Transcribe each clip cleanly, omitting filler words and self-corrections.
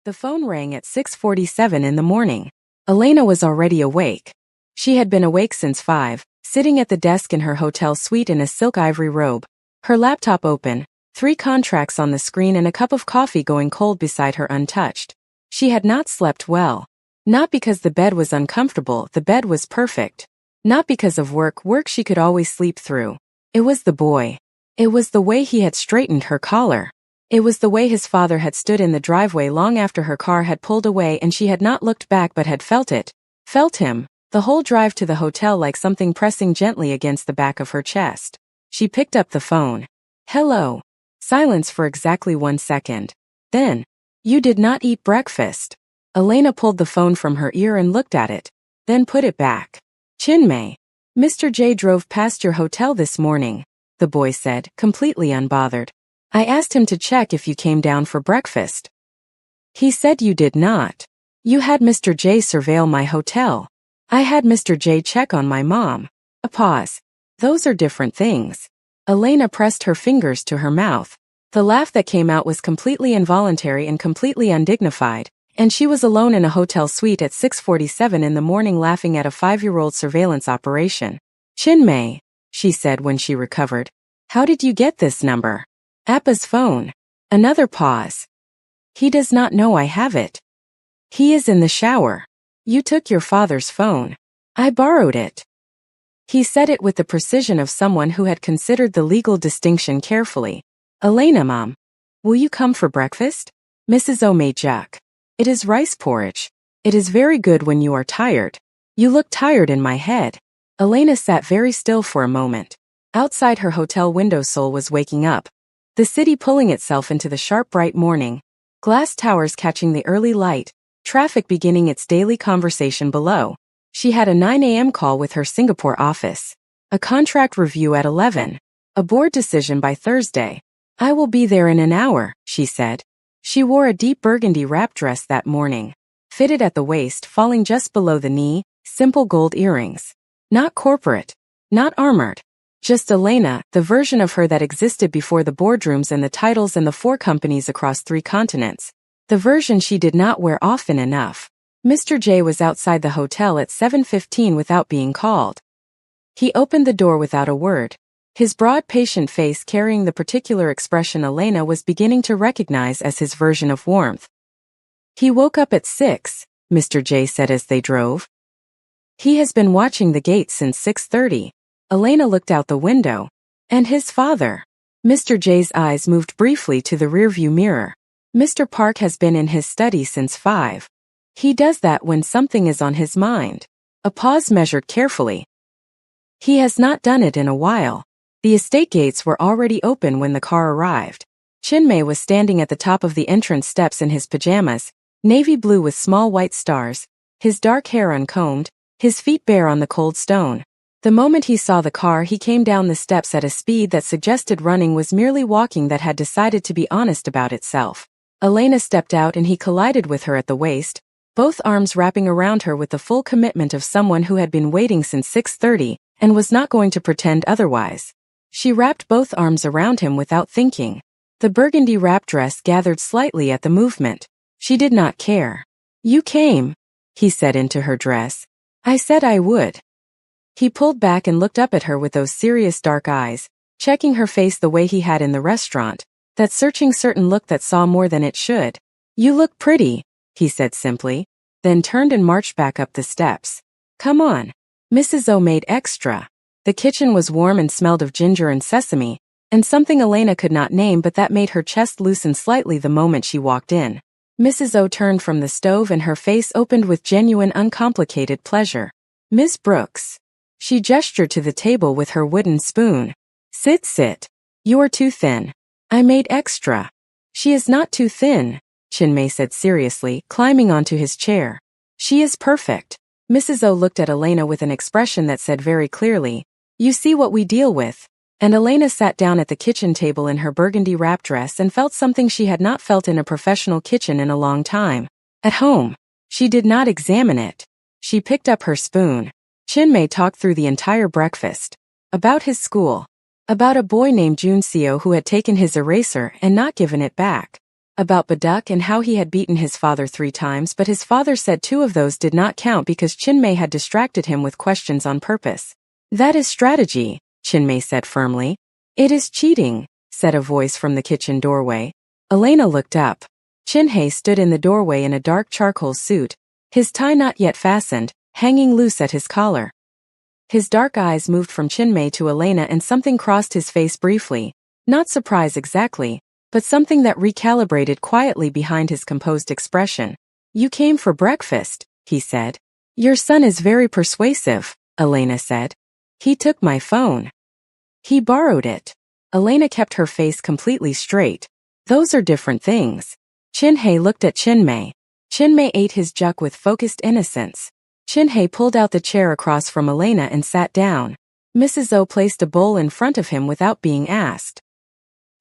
The phone rang at 6:47 in the morning. Elena was already awake. She had been awake since 5, sitting at the desk in her hotel suite in a silk ivory robe, her laptop open, 3 contracts on the screen and a cup of coffee going cold beside her untouched. She had not slept well. Not because the bed was uncomfortable, the bed was perfect. Not because of work she could always sleep through. It was the boy. It was the way he had straightened her collar. It was the way his father had stood in the driveway long after her car had pulled away and she had not looked back but had felt it. Felt him, the whole drive to the hotel like something pressing gently against the back of her chest. She picked up the phone. Hello. Silence for exactly 1 second. Then, you did not eat breakfast. Elena pulled the phone from her ear and looked at it, then put it back. Chinmay. Mr. J drove past your hotel this morning, the boy said, completely unbothered. I asked him to check if you came down for breakfast. He said you did not. You had Mr. J surveil my hotel. I had Mr. J check on my mom. A pause. Those are different things. Elena pressed her fingers to her mouth. The laugh that came out was completely involuntary and completely undignified, and she was alone in a hotel suite at 6:47 in the morning laughing at a 5-year-old surveillance operation. Chinmay, she said when she recovered. How did you get this number? Appa's phone. Another pause. He does not know I have it. He is in the shower. You took your father's phone. I borrowed it. He said it with the precision of someone who had considered the legal distinction carefully. Elena, Mom. Will you come for breakfast? Mrs. O made Jack. It is rice porridge. It is very good when you are tired. You look tired in my head. Elena sat very still for a moment. Outside her hotel window Seoul was waking up. The city pulling itself into the sharp bright morning. Glass towers catching the early light. Traffic beginning its daily conversation below. She had a 9 a.m. call with her Singapore office. A contract review at 11. A board decision by Thursday. I will be there in an hour, she said. She wore a deep burgundy wrap dress that morning. Fitted at the waist, falling just below the knee, simple gold earrings. Not corporate. Not armored. Just Elena, the version of her that existed before the boardrooms and the titles and the 4 companies across 3 continents. The version she did not wear often enough. Mr. J was outside the hotel at 7:15 without being called. He opened the door without a word. His broad, patient face carrying the particular expression Elena was beginning to recognize as his version of warmth. He woke up at 6, Mr. J said as they drove. He has been watching the gate since 6:30. Elena looked out the window. And his father. Mr. J's eyes moved briefly to the rearview mirror. Mr. Park has been in his study since 5. He does that when something is on his mind. A pause measured carefully. He has not done it in a while. The estate gates were already open when the car arrived. Chinmay was standing at the top of the entrance steps in his pajamas, navy blue with small white stars, his dark hair uncombed, his feet bare on the cold stone. The moment he saw the car, he came down the steps at a speed that suggested running was merely walking that had decided to be honest about itself. Elena stepped out and he collided with her at the waist, both arms wrapping around her with the full commitment of someone who had been waiting since 6:30 and was not going to pretend otherwise. She wrapped both arms around him without thinking. The burgundy wrap dress gathered slightly at the movement. She did not care. You came, he said into her dress. I said I would. He pulled back and looked up at her with those serious dark eyes, checking her face the way he had in the restaurant, that searching certain look that saw more than it should. You look pretty, he said simply, then turned and marched back up the steps. Come on. Mrs. O made extra. The kitchen was warm and smelled of ginger and sesame, and something Elena could not name but that made her chest loosen slightly the moment she walked in. Mrs. O turned from the stove and her face opened with genuine uncomplicated pleasure. Miss Brooks. She gestured to the table with her wooden spoon. Sit. You are too thin. I made extra. She is not too thin, Chinmay said seriously, climbing onto his chair. She is perfect. Mrs. O looked at Elena with an expression that said very clearly, you see what we deal with. And Elena sat down at the kitchen table in her burgundy wrap dress and felt something she had not felt in a professional kitchen in a long time. At home. She did not examine it. She picked up her spoon. Chinmay talked through the entire breakfast. About his school. About a boy named Junseo who had taken his eraser and not given it back. About Baduk and how he had beaten his father 3 times, but his father said 2 of those did not count because Chinmay had distracted him with questions on purpose. That is strategy, Chinmay said firmly. It is cheating, said a voice from the kitchen doorway. Elena looked up. Chinmay stood in the doorway in a dark charcoal suit, his tie not yet fastened, hanging loose at his collar. His dark eyes moved from Chinmay to Elena and something crossed his face briefly. Not surprise exactly, but something that recalibrated quietly behind his composed expression. You came for breakfast, he said. Your son is very persuasive, Elena said. He took my phone. He borrowed it. Elena kept her face completely straight. Those are different things. Chinmay looked at Chinmay. Chinmay ate his juk with focused innocence. Chinmay pulled out the chair across from Elena and sat down. Mrs. O placed a bowl in front of him without being asked.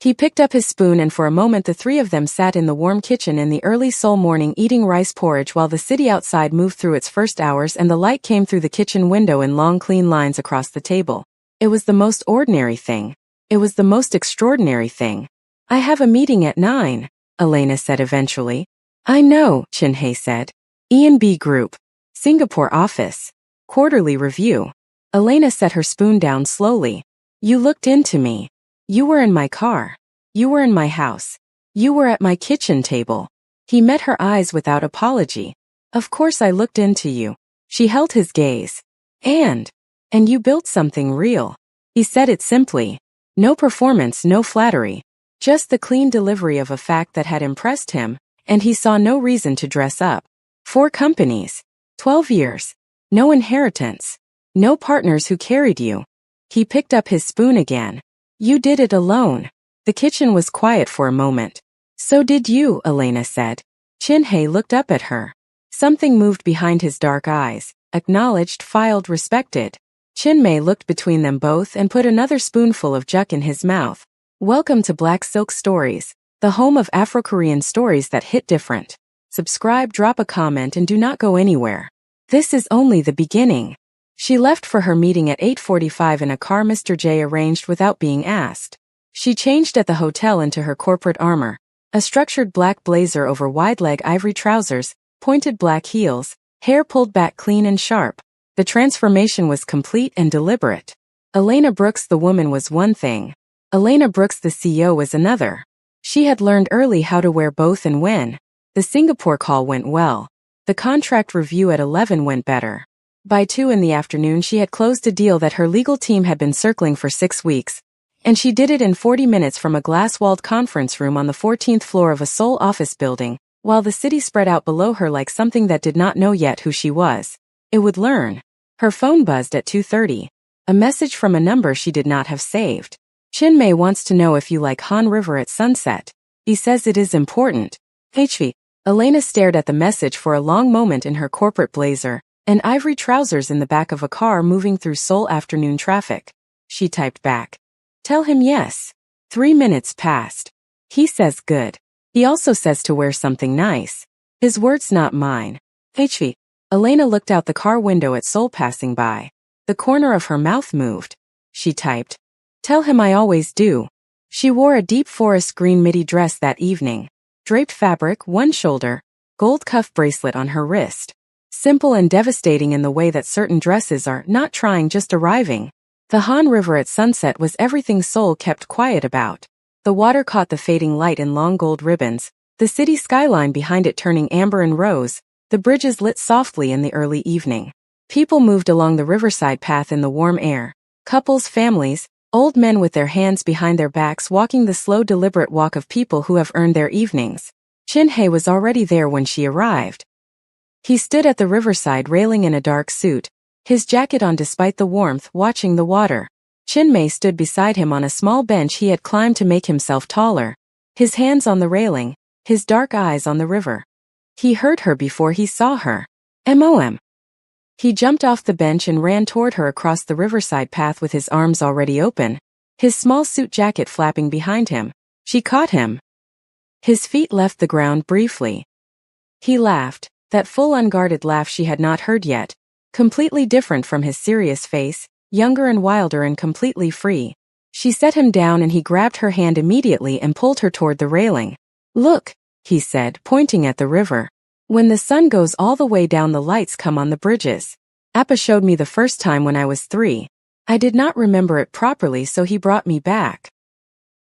He picked up his spoon and for a moment the 3 of them sat in the warm kitchen in the early Seoul morning eating rice porridge while the city outside moved through its first hours and the light came through the kitchen window in long clean lines across the table. It was the most ordinary thing. It was the most extraordinary thing. I have a meeting at 9, Elena said eventually. I know, Chinmay said. E&B Group. Singapore office. Quarterly review. Elena set her spoon down slowly. You looked into me. You were in my car. You were in my house. You were at my kitchen table. He met her eyes without apology. Of course I looked into you. She held his gaze. And you built something real. He said it simply. No performance, no flattery. Just the clean delivery of a fact that had impressed him, and he saw no reason to dress up. 4 companies. 12 years. No inheritance. No partners who carried you. He picked up his spoon again. You did it alone. The kitchen was quiet for a moment. So did you, Elena said. Chinmay looked up at her. Something moved behind his dark eyes. Acknowledged, filed, respected. Chinmay looked between them both and put another spoonful of juk in his mouth. Welcome to Black Silk Stories, the home of Afro-Korean stories that hit different. Subscribe, drop a comment, and do not go anywhere. This is only the beginning. She left for her meeting at 8:45 in a car Mr. J arranged without being asked. She changed at the hotel into her corporate armor, a structured black blazer over wide-leg ivory trousers, pointed black heels, hair pulled back clean and sharp. The transformation was complete and deliberate. Elena Brooks the woman was one thing. Elena Brooks the CEO was another. She had learned early how to wear both and when. The Singapore call went well. The contract review at 11 went better. By 2 in the afternoon she had closed a deal that her legal team had been circling for 6 weeks. And she did it in 40 minutes from a glass-walled conference room on the 14th floor of a Seoul office building, while the city spread out below her like something that did not know yet who she was. It would learn. Her phone buzzed at 2:30. A message from a number she did not have saved. Chinmay wants to know if you like Han River at sunset. He says it is important. HV. Elena stared at the message for a long moment in her corporate blazer and ivory trousers in the back of a car moving through Seoul afternoon traffic. She typed back. Tell him yes. 3 minutes passed. He says good. He also says to wear something nice. His words, not mine. HV. Elena looked out the car window at Seoul passing by. The corner of her mouth moved. She typed. Tell him I always do. She wore a deep forest green midi dress that evening. Draped fabric, one shoulder, gold cuff bracelet on her wrist. Simple and devastating in the way that certain dresses are, not trying, just arriving. The Han River at sunset was everything Seoul kept quiet about. The water caught the fading light in long gold ribbons, the city skyline behind it turning amber and rose, the bridges lit softly in the early evening. People moved along the riverside path in the warm air. Couples, families, old men with their hands behind their backs walking the slow deliberate walk of people who have earned their evenings. Chinmay was already there when she arrived. He stood at the riverside railing in a dark suit, his jacket on despite the warmth, watching the water. Chinmay stood beside him on a small bench he had climbed to make himself taller, his hands on the railing, his dark eyes on the river. He heard her before he saw her. MOM. He jumped off the bench and ran toward her across the riverside path with his arms already open, his small suit jacket flapping behind him. She caught him. His feet left the ground briefly. He laughed, that full unguarded laugh she had not heard yet, completely different from his serious face, younger and wilder and completely free. She set him down and he grabbed her hand immediately and pulled her toward the railing. Look, he said, pointing at the river. When the sun goes all the way down, the lights come on the bridges. Appa showed me the first time when I was 3. I did not remember it properly, so he brought me back.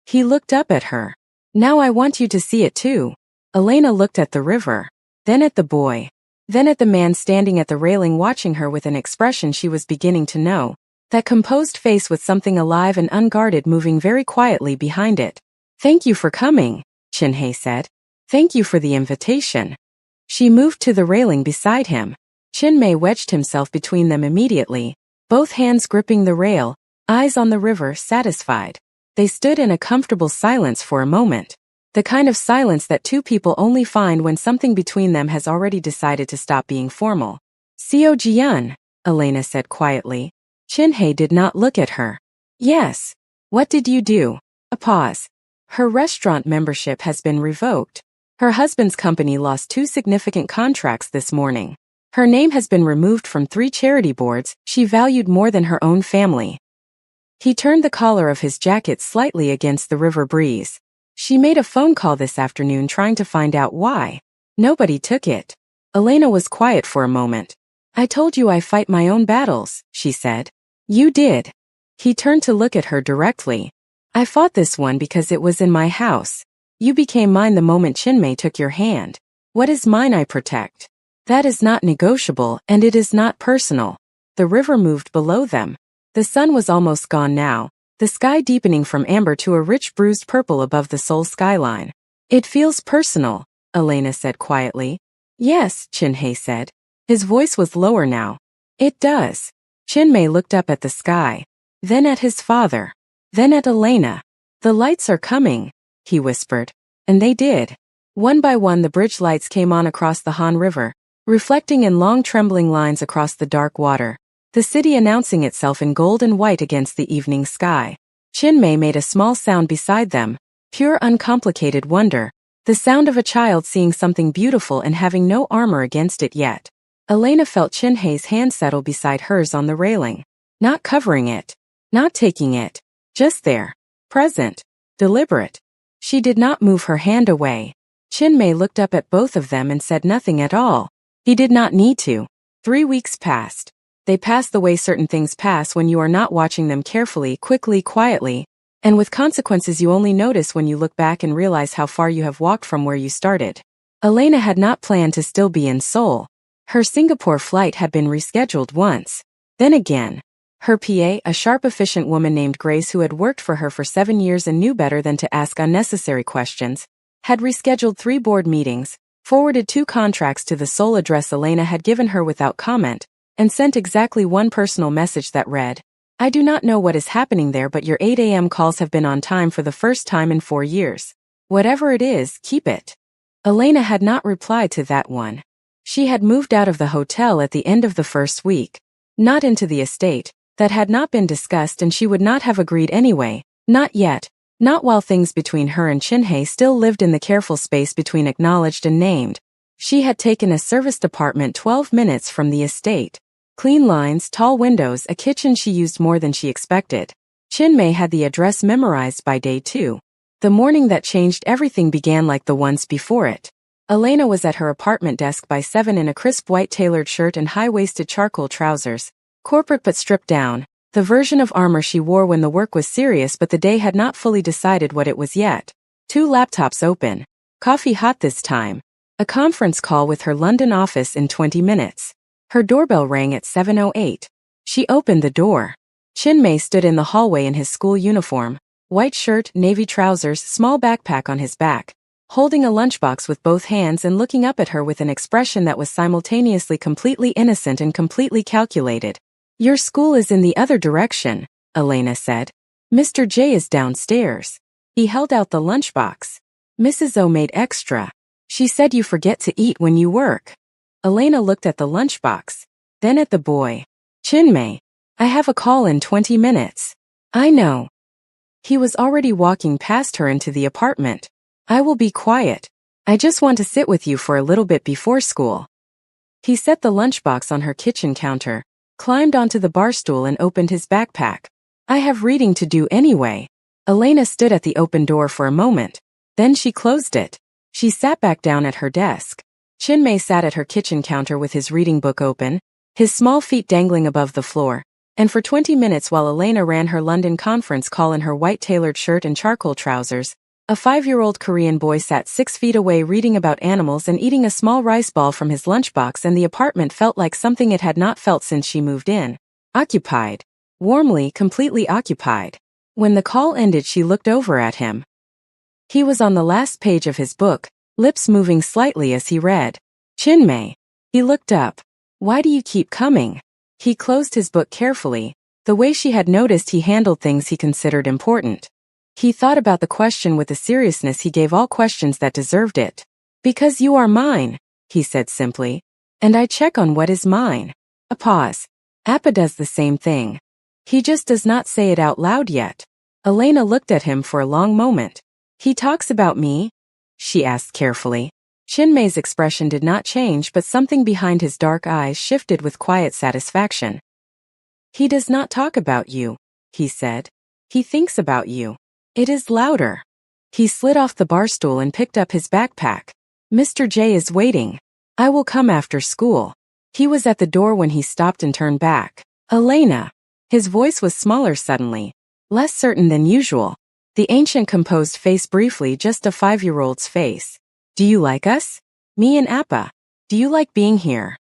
He looked up at her. Now I want you to see it too. Elena looked at the river, then at the boy, then at the man standing at the railing watching her with an expression she was beginning to know. That composed face with something alive and unguarded moving very quietly behind it. Thank you for coming, Chinhei said. Thank you for the invitation. She moved to the railing beside him. Chinmei wedged himself between them immediately, both hands gripping the rail, eyes on the river, satisfied. They stood in a comfortable silence for a moment. The kind of silence that two people only find when something between them has already decided to stop being formal. Seo Jian, Elena said quietly. Chinhei did not look at her. Yes. What did you do? A pause. Her restaurant membership has been revoked. Her husband's company lost 2 significant contracts this morning. Her name has been removed from 3 charity boards she valued more than her own family. He turned the collar of his jacket slightly against the river breeze. She made a phone call this afternoon trying to find out why. Nobody took it. Elena was quiet for a moment. I told you I fight my own battles, she said. You did. He turned to look at her directly. I fought this one because it was in my house. You became mine the moment Chinmei took your hand. What is mine I protect. That is not negotiable, and it is not personal. The river moved below them. The sun was almost gone now, the sky deepening from amber to a rich bruised purple above the Seoul skyline. It feels personal, Elena said quietly. Yes, Chinhei said. His voice was lower now. It does. Chinmei looked up at the sky, then at his father, then at Elena. The lights are coming, he whispered. And they did. One by one the bridge lights came on across the Han River, reflecting in long trembling lines across the dark water, the city announcing itself in gold and white against the evening sky. Chinmei made a small sound beside them, pure uncomplicated wonder, the sound of a child seeing something beautiful and having no armor against it yet. Elena felt Chinhei's hand settle beside hers on the railing, not covering it, not taking it, just there, present, deliberate. She did not move her hand away. Chinmei looked up at both of them and said nothing at all. He did not need to. 3 weeks passed. They pass the way certain things pass when you are not watching them carefully, quickly, quietly, and with consequences you only notice when you look back and realize how far you have walked from where you started. Elena had not planned to still be in Seoul. Her Singapore flight had been rescheduled once. Then again. Her PA, a sharp efficient woman named Grace who had worked for her for 7 years and knew better than to ask unnecessary questions, had rescheduled 3 board meetings, forwarded 2 contracts to the Seoul address Elena had given her without comment, and sent exactly one personal message that read, I do not know what is happening there, but your 8 a.m. calls have been on time for the first time in 4 years. Whatever it is, keep it. Elena had not replied to that one. She had moved out of the hotel at the end of the first week, not into the estate. That had not been discussed, and she would not have agreed anyway, not yet, not while things between her and Chinhei still lived in the careful space between acknowledged and named. She had taken a serviced apartment 12 minutes from the estate. Clean lines, tall windows, a kitchen she used more than she expected. Chinmei had the address memorized by day 2. The morning that changed everything began like the ones before it. Elena was at her apartment desk by 7 in a crisp white tailored shirt and high-waisted charcoal trousers. Corporate but stripped down, the version of armor she wore when the work was serious, but the day had not fully decided what it was yet. 2 laptops open. Coffee hot this time. A conference call with her London office in 20 minutes. Her doorbell rang at 7:08. She opened the door. Chinmei stood in the hallway in his school uniform, white shirt, navy trousers, small backpack on his back, holding a lunchbox with both hands and looking up at her with an expression that was simultaneously completely innocent and completely calculated. Your school is in the other direction, Elena said. Mr. J is downstairs. He held out the lunchbox. Mrs. O made extra. She said you forget to eat when you work. Elena looked at the lunchbox, then at the boy. Chinmei, I have a call in 20 minutes. I know. He was already walking past her into the apartment. I will be quiet. I just want to sit with you for a little bit before school. He set the lunchbox on her kitchen counter, climbed onto the bar stool and opened his backpack. I have reading to do anyway. Elena stood at the open door for a moment. Then she closed it. She sat back down at her desk. Chinmay sat at her kitchen counter with his reading book open, his small feet dangling above the floor, and for 20 minutes while Elena ran her London conference call in her white tailored shirt and charcoal trousers, a 5-year-old Korean boy sat 6 feet away reading about animals and eating a small rice ball from his lunchbox, and the apartment felt like something it had not felt since she moved in. Occupied. Warmly, completely occupied. When the call ended, she looked over at him. He was on the last page of his book, lips moving slightly as he read. Chinmay. He looked up. Why do you keep coming? He closed his book carefully, the way she had noticed he handled things he considered important. He thought about the question with the seriousness he gave all questions that deserved it. Because you are mine, he said simply. And I check on what is mine. A pause. Appa does the same thing. He just does not say it out loud yet. Elena looked at him for a long moment. He talks about me? She asked carefully. Chinmay's expression did not change, but something behind his dark eyes shifted with quiet satisfaction. He does not talk about you, he said. He thinks about you. It is louder. He slid off the bar stool and picked up his backpack. Mr. J is waiting. I will come after school. He was at the door when he stopped and turned back. Elena. His voice was smaller suddenly, less certain than usual. The ancient composed face briefly just a 5-year-old's face. Do you like us? Me and Appa. Do you like being here?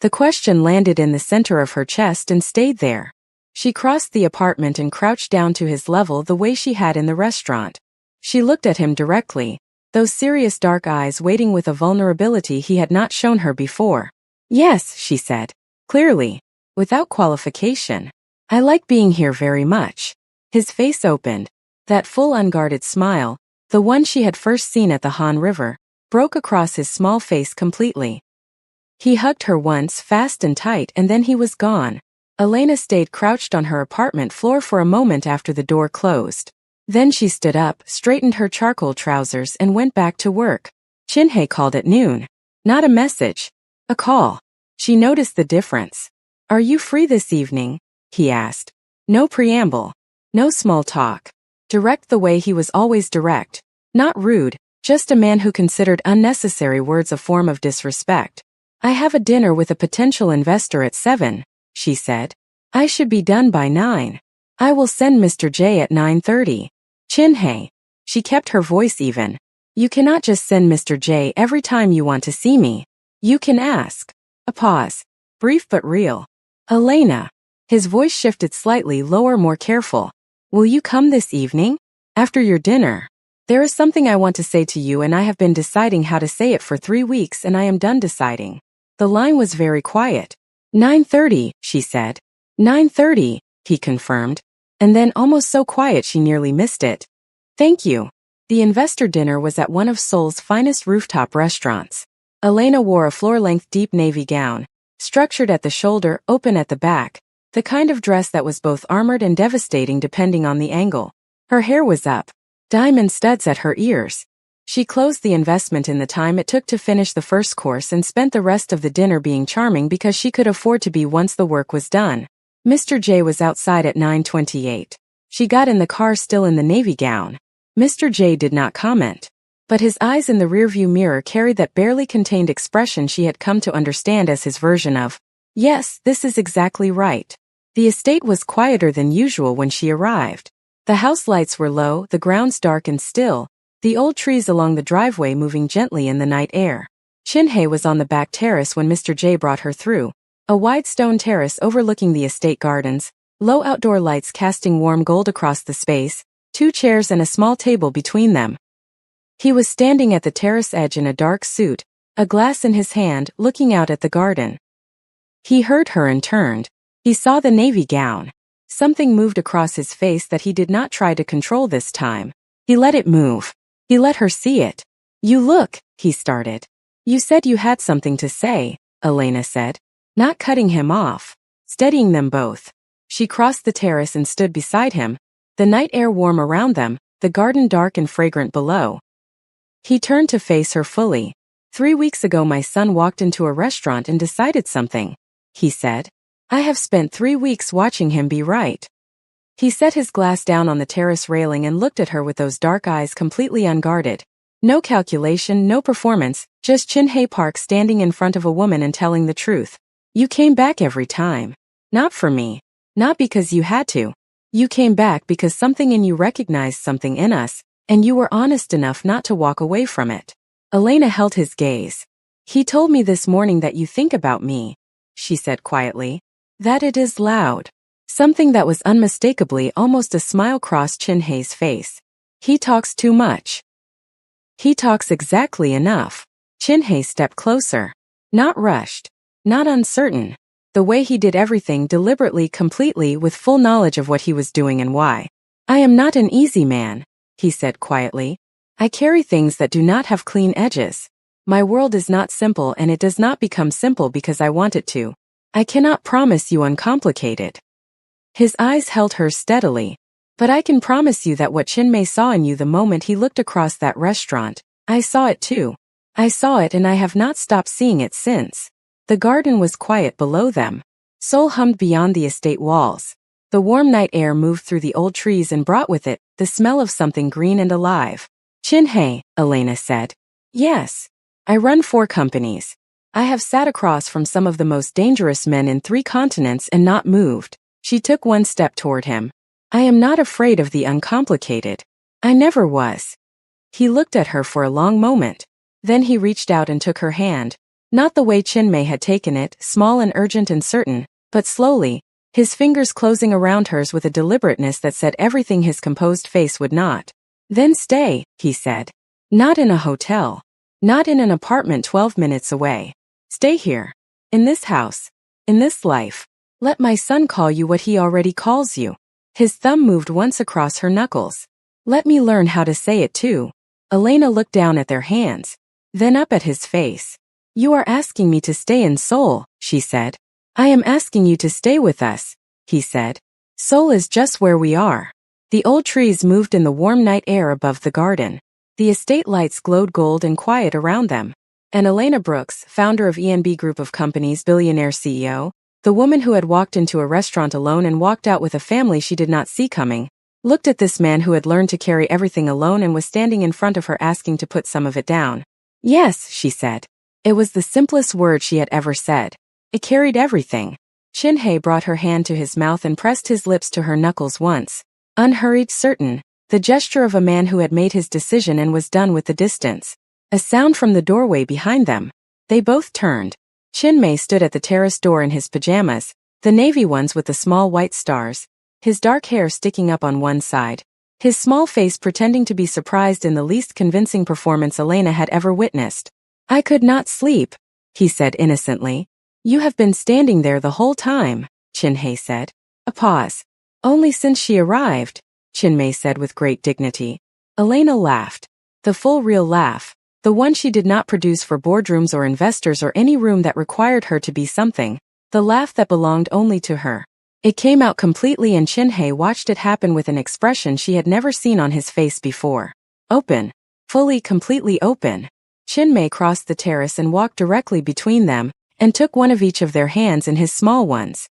The question landed in the center of her chest and stayed there. She crossed the apartment and crouched down to his level the way she had in the restaurant. She looked at him directly, those serious dark eyes waiting with a vulnerability he had not shown her before. Yes, she said, clearly, without qualification. I like being here very much. His face opened. That full unguarded smile, the one she had first seen at the Han River, broke across his small face completely. He hugged her once fast and tight, and then he was gone. Elena stayed crouched on her apartment floor for a moment after the door closed. Then she stood up, straightened her charcoal trousers, and went back to work. Chinmay called at noon. Not a message. A call. She noticed the difference. Are you free this evening? He asked. No preamble. No small talk. Direct the way he was always direct. Not rude, just a man who considered unnecessary words a form of disrespect. I have a dinner with a potential investor at 7, she said. I should be done by 9. I will send Mr. J at 9:30. Chinmay. She kept her voice even. You cannot just send Mr. J every time you want to see me. You can ask. A pause. Brief but real. Elena. His voice shifted slightly lower, more careful. Will you come this evening? After your dinner. There is something I want to say to you, and I have been deciding how to say it for 3 weeks, and I am done deciding. The line was very quiet. 9:30, she said. 9:30, he confirmed. And then almost so quiet she nearly missed it. Thank you. The investor dinner was at one of Seoul's finest rooftop restaurants. Elena wore a floor-length deep navy gown, structured at the shoulder, open at the back, the kind of dress that was both armored and devastating depending on the angle. Her hair was up, diamond studs at her ears. She closed the investment in the time it took to finish the first course and spent the rest of the dinner being charming because she could afford to be once the work was done. Mr. J was outside at 9:28. She got in the car still in the navy gown. Mr. J did not comment, but his eyes in the rearview mirror carried that barely contained expression she had come to understand as his version of, yes, this is exactly right. The estate was quieter than usual when she arrived. The house lights were low, the grounds dark and still, the old trees along the driveway moving gently in the night air. Chinmay was on the back terrace when Mr. J brought her through, a wide stone terrace overlooking the estate gardens, low outdoor lights casting warm gold across the space, 2 chairs and a small table between them. He was standing at the terrace edge in a dark suit, a glass in his hand, looking out at the garden. He heard her and turned. He saw the navy gown. Something moved across his face that he did not try to control this time. He let it move. He let her see it. You look, he started. You said you had something to say, Elena said, not cutting him off, steadying them both. She crossed the terrace and stood beside him, the night air warm around them, the garden dark and fragrant below. He turned to face her fully. 3 weeks ago my son walked into a restaurant and decided something, he said. I have spent 3 weeks watching him be right. He set his glass down on the terrace railing and looked at her with those dark eyes completely unguarded. No calculation, no performance, just Chin-Hae Park standing in front of a woman and telling the truth. You came back every time. Not for me. Not because you had to. You came back because something in you recognized something in us, and you were honest enough not to walk away from it. Elena held his gaze. He told me this morning that you think about me, she said quietly. That it is loud. Something that was unmistakably almost a smile crossed Chin-Hae's face. He talks too much. He talks exactly enough. Chin-Hae stepped closer. Not rushed. Not uncertain. The way he did everything deliberately, completely, with full knowledge of what he was doing and why. I am not an easy man, he said quietly. I carry things that do not have clean edges. My world is not simple, and it does not become simple because I want it to. I cannot promise you uncomplicated. His eyes held hers steadily. But I can promise you that what Chin-Mei saw in you the moment he looked across that restaurant, I saw it too. I saw it, and I have not stopped seeing it since. The garden was quiet below them. Seoul hummed beyond the estate walls. The warm night air moved through the old trees and brought with it the smell of something green and alive. Chin-Hae, Elena said. Yes. I run 4 companies. I have sat across from some of the most dangerous men in 3 continents and not moved. She took one step toward him. I am not afraid of the uncomplicated. I never was. He looked at her for a long moment. Then he reached out and took her hand. Not the way Chin-Mei had taken it, small and urgent and certain, but slowly, his fingers closing around hers with a deliberateness that said everything his composed face would not. Then stay, he said. Not in a hotel. Not in an apartment 12 minutes away. Stay here. In this house. In this life. Let my son call you what he already calls you. His thumb moved once across her knuckles. Let me learn how to say it too. Elena looked down at their hands, then up at his face. You are asking me to stay in Seoul, she said. I am asking you to stay with us, he said. Seoul is just where we are. The old trees moved in the warm night air above the garden. The estate lights glowed gold and quiet around them. And Elena Brooks, founder of ENB Group of Companies, billionaire CEO, the woman who had walked into a restaurant alone and walked out with a family she did not see coming, looked at this man who had learned to carry everything alone and was standing in front of her asking to put some of it down. Yes, she said. It was the simplest word she had ever said. It carried everything. Chin-Hae brought her hand to his mouth and pressed his lips to her knuckles once. Unhurried, certain, the gesture of a man who had made his decision and was done with the distance. A sound from the doorway behind them. They both turned. Chin-Mei stood at the terrace door in his pajamas, the navy ones with the small white stars, his dark hair sticking up on one side, his small face pretending to be surprised in the least convincing performance Elena had ever witnessed. I could not sleep, he said innocently. You have been standing there the whole time, Chin-Hae said. A pause. Only since she arrived, Chin-Mei said with great dignity. Elena laughed. The full real laugh. The one she did not produce for boardrooms or investors or any room that required her to be something. The laugh that belonged only to her. It came out completely and Chin-Hae watched it happen with an expression she had never seen on his face before. Open. Fully, completely open. Chin-Mei crossed the terrace and walked directly between them, and took one of each of their hands in his small ones.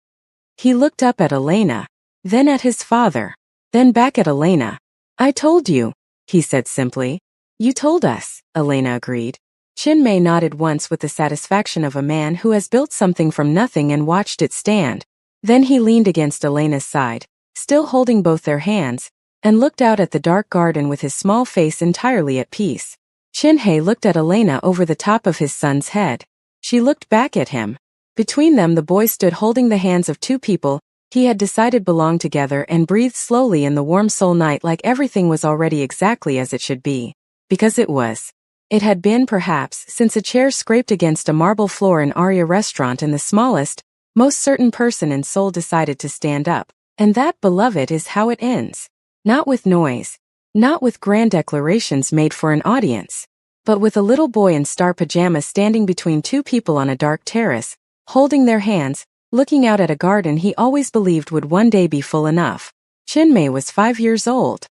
He looked up at Elena, then at his father, then back at Elena. I told you, he said simply. You told us, Elena agreed. Chin-Mei nodded once with the satisfaction of a man who has built something from nothing and watched it stand. Then he leaned against Elena's side, still holding both their hands, and looked out at the dark garden with his small face entirely at peace. Chin-Hae looked at Elena over the top of his son's head. She looked back at him. Between them the boy stood holding the hands of 2 people he had decided belonged together and breathed slowly in the warm Seoul night like everything was already exactly as it should be. Because it was. It had been, perhaps, since a chair scraped against a marble floor in Arya restaurant and the smallest, most certain person in Seoul decided to stand up. And that, beloved, is how it ends. Not with noise. Not with grand declarations made for an audience. But with a little boy in star pajamas standing between 2 people on a dark terrace, holding their hands, looking out at a garden he always believed would one day be full enough. Chin-Mei was 5 years old.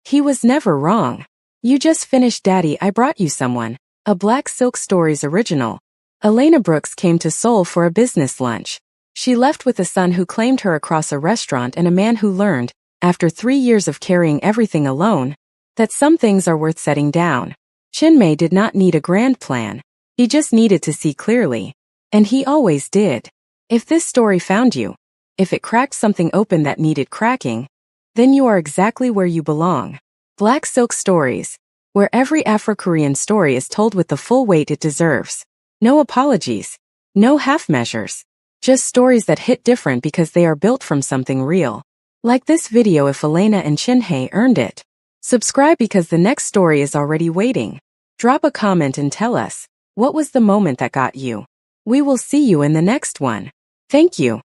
He was never wrong. You just finished, Daddy, I brought you someone. A Black Silk Stories original. Elena Brooks came to Seoul for a business lunch. She left with a son who claimed her across a restaurant and a man who learned, after 3 years of carrying everything alone, that some things are worth setting down. Chinmay did not need a grand plan. He just needed to see clearly. And he always did. If this story found you, if it cracked something open that needed cracking, then you are exactly where you belong. Black Silk Stories, where every Afro-Korean story is told with the full weight it deserves. No apologies. No half measures. Just stories that hit different because they are built from something real. Like this video if Elena and Chinhae earned it. Subscribe because the next story is already waiting. Drop a comment and tell us, what was the moment that got you? We will see you in the next one. Thank you.